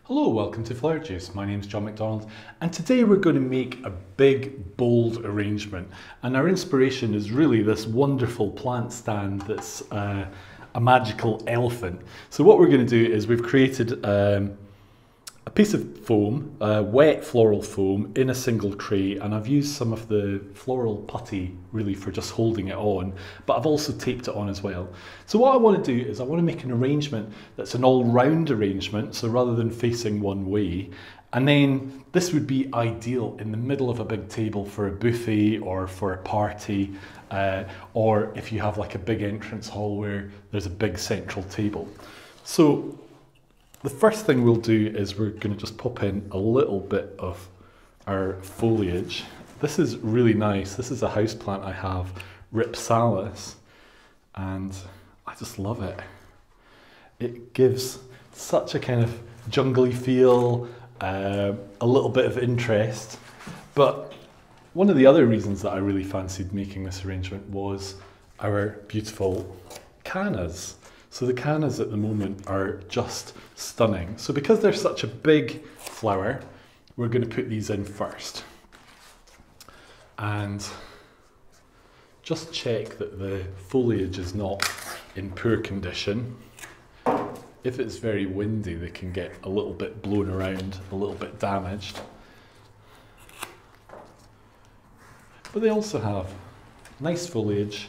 Hello, welcome to Foliage. My name's John McDonald, and today we're going to make a big, bold arrangement. And our inspiration is really this wonderful plant stand that's a magical elephant. So what we're going to do is we've created a piece of foam, wet floral foam in a single tray, and I've used some of the floral putty really for just holding it on, but I've also taped it on as well. So what I want to do is I want to make an arrangement that's an all-round arrangement, so rather than facing one way, and then this would be ideal in the middle of a big table for a buffet or for a party, or if you have like a big entrance hall where there's a big central table. So the first thing we'll do is we're going to just pop in a little bit of our foliage. This is really nice. This is a houseplant I have, riphalis, and I just love it. It gives such a kind of jungly feel, a little bit of interest. But one of the other reasons that I really fancied making this arrangement was our beautiful cannas. So the cannas at the moment are just stunning. So because they're such a big flower, we're going to put these in first. And just check that the foliage is not in poor condition. If it's very windy, they can get a little bit blown around, a little bit damaged. But they also have nice foliage,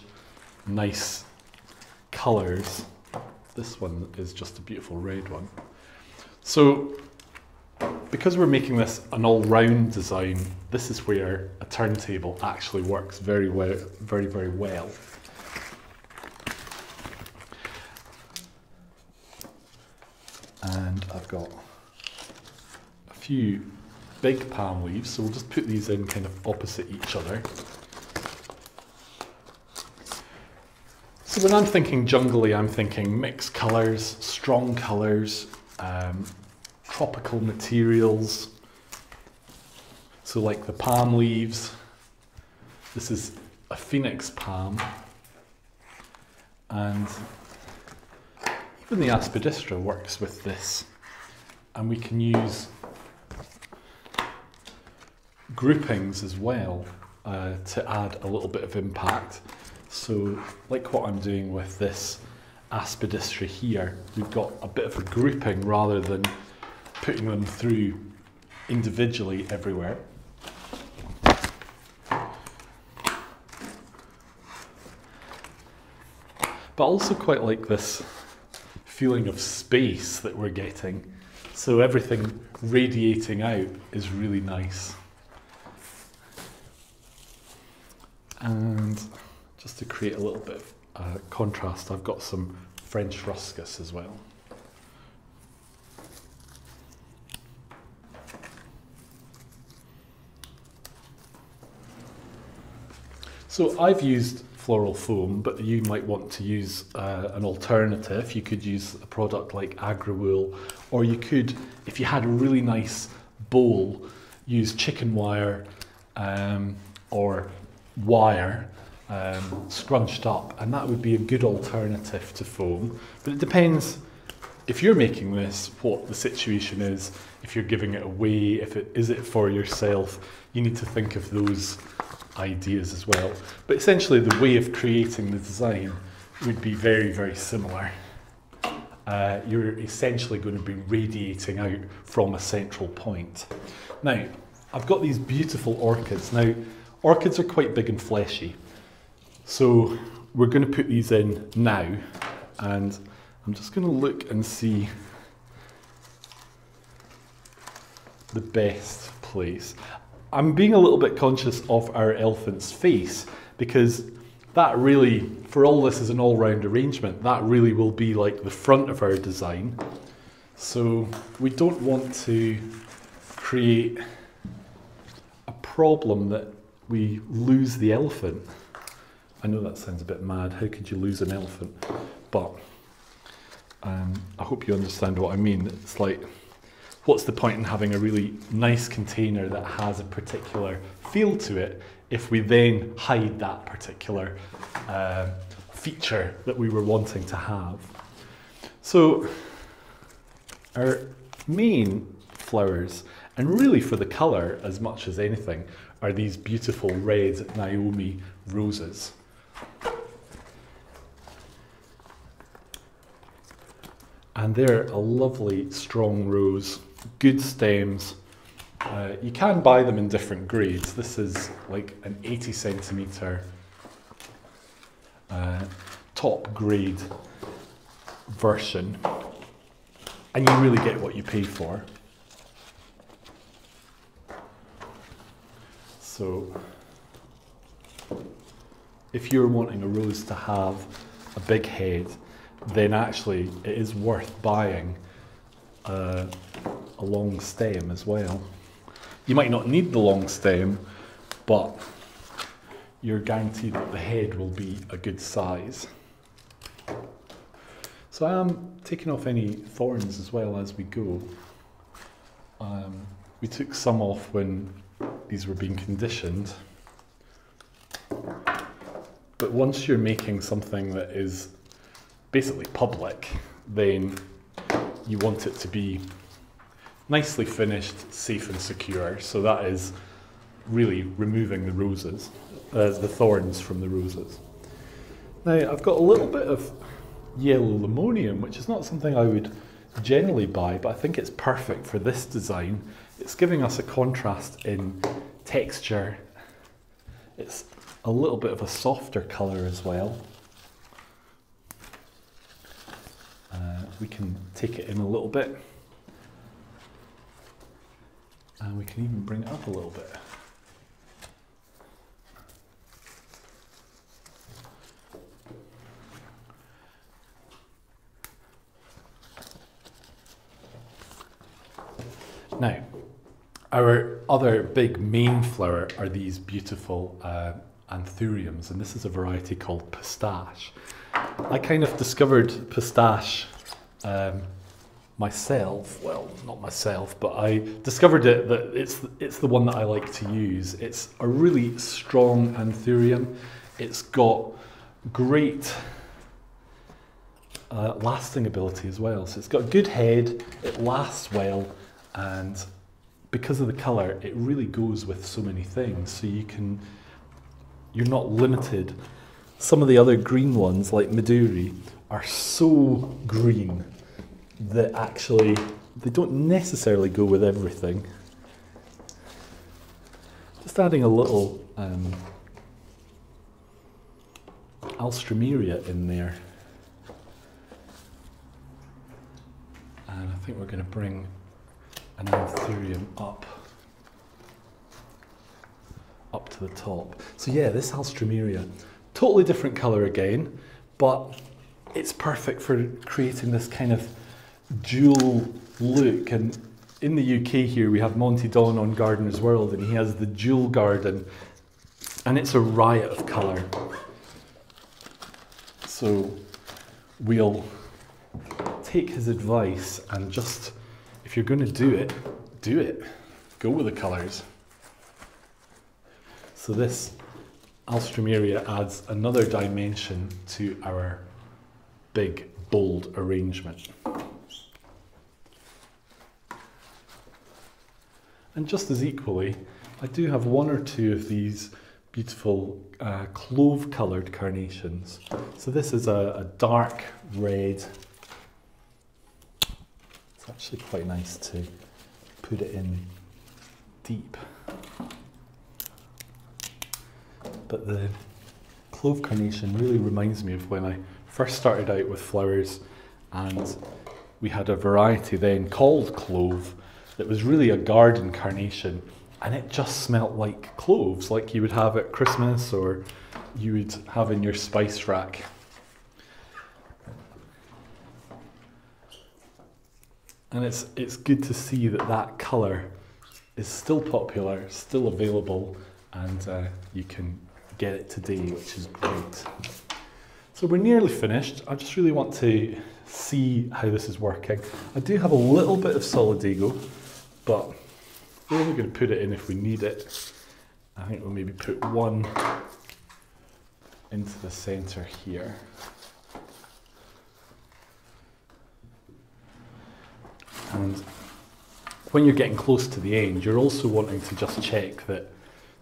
nice colours. This one is just a beautiful red one. So, because we're making this an all-round design, this is where a turntable actually works very well, very well. And I've got a few big palm leaves, so we'll just put these in kind of opposite each other. So when I'm thinking jungly, I'm thinking mixed colours, strong colours, tropical materials. So like the palm leaves, this is a phoenix palm, and even the aspidistra works with this. And we can use groupings as well to add a little bit of impact. So, like what I'm doing with this Aspedistry here, we've got a bit of a grouping rather than putting them through individually everywhere. But also quite like this feeling of space that we're getting. So everything radiating out is really nice. And just to create a little bit of contrast, I've got some French rusckus as well. So I've used floral foam, but you might want to use an alternative. You could use a product like Agriwool, or you could, if you had a really nice bowl, use chicken wire or wire scrunched up, and that would be a good alternative to foam. But it depends, if you're making this, what the situation is. If you're giving it away, is it for yourself, you need to think of those ideas as well. But essentially the way of creating the design would be very similar. You're essentially going to be radiating out from a central point. Now, I've got these beautiful orchids. Now, orchids are quite big and fleshy. So we're going to put these in now, and I'm just going to look and see the best place. I'm being a little bit conscious of our elephant's face, because that really, for all this is an all-round arrangement, that really will be like the front of our design. So we don't want to create a problem that we lose the elephant. I know that sounds a bit mad. How could you lose an elephant? But I hope you understand what I mean. It's like, what's the point in having a really nice container that has a particular feel to it if we then hide that particular feature that we were wanting to have? So our main flowers, and really for the colour as much as anything, are these beautiful red Naomi roses. And they're a lovely strong rose, good stems. You can buy them in different grades. This is like an 80 centimetre top grade version, and you really get what you pay for. So if you're wanting a rose to have a big head, then actually it is worth buying a long stem as well. You might not need the long stem, but you're guaranteed that the head will be a good size. So I am taking off any thorns as well as we go. We took some off when these were being conditioned. But once you're making something that is basically public, then you want it to be nicely finished, safe and secure. So that is really removing the roses, the thorns from the roses. Now I've got a little bit of yellow limonium, which is not something I would generally buy, but I think it's perfect for this design. It's giving us a contrast in texture. It's a little bit of a softer colour as well. We can take it in a little bit, and we can even bring it up a little bit. Now, our other big main flower are these beautiful anthuriums, and this is a variety called pistache. I kind of discovered pistache myself. Well, not myself, but I discovered it that it's the one that I like to use. It's a really strong anthurium. It's got great lasting ability as well. So it's got a good head, it lasts well, and because of the colour, it really goes with so many things. So you're not limited. Some of the other green ones, like Midori, are so green that actually they don't necessarily go with everything. Just adding a little alstroemeria in there. And I think we're going to bring an anthurium up to the top. So yeah, this alstroemeria, totally different colour again, but it's perfect for creating this kind of dual look. And in the UK here we have Monty Don on Gardener's World, and he has the dual garden, and it's a riot of colour. So we'll take his advice and just, if you're going to do it, go with the colours. So this alstroemeria adds another dimension to our big bold arrangement. And just as equally, I do have one or two of these beautiful clove coloured carnations. So this is a dark red. It's actually quite nice to put it in deep. But the clove carnation really reminds me of when I first started out with flowers, and we had a variety then called Clove that was really a garden carnation, and it just smelt like cloves, like you would have at Christmas or you would have in your spice rack. And it's good to see that that colour is still popular, still available, and you can get it today, which is great. So we're nearly finished. I just really want to see how this is working. I do have a little bit of solidago, but we're only going to put it in if we need it. I think we'll maybe put one into the centre here. And when you're getting close to the end, you're also wanting to just check that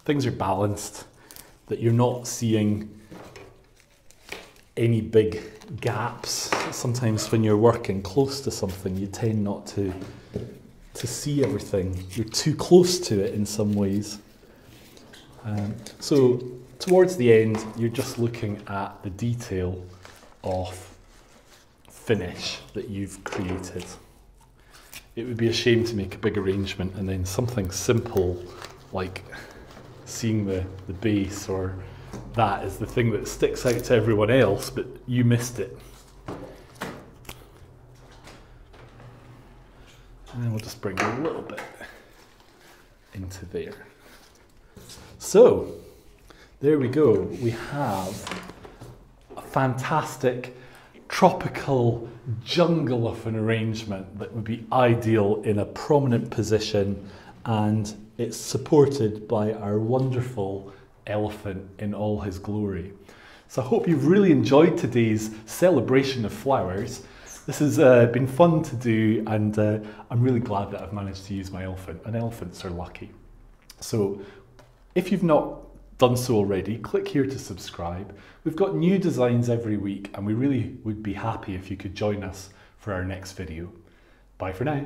things are balanced, that you're not seeing any big gaps. Sometimes when you're working close to something, you tend not to see everything. You're too close to it in some ways. So towards the end, you're just looking at the detail of finish that you've created. It would be a shame to make a big arrangement and then something simple like seeing the base or that is the thing that sticks out to everyone else, but you missed it. And then we'll just bring a little bit into there. So, there we go. We have a fantastic tropical jungle of an arrangement that would be ideal in a prominent position, and it's supported by our wonderful elephant in all his glory. So I hope you've really enjoyed today's celebration of flowers. This has been fun to do, and I'm really glad that I've managed to use my elephant, and elephants are lucky. So if you've not done so already, click here to subscribe. We've got new designs every week, and we really would be happy if you could join us for our next video. Bye for now.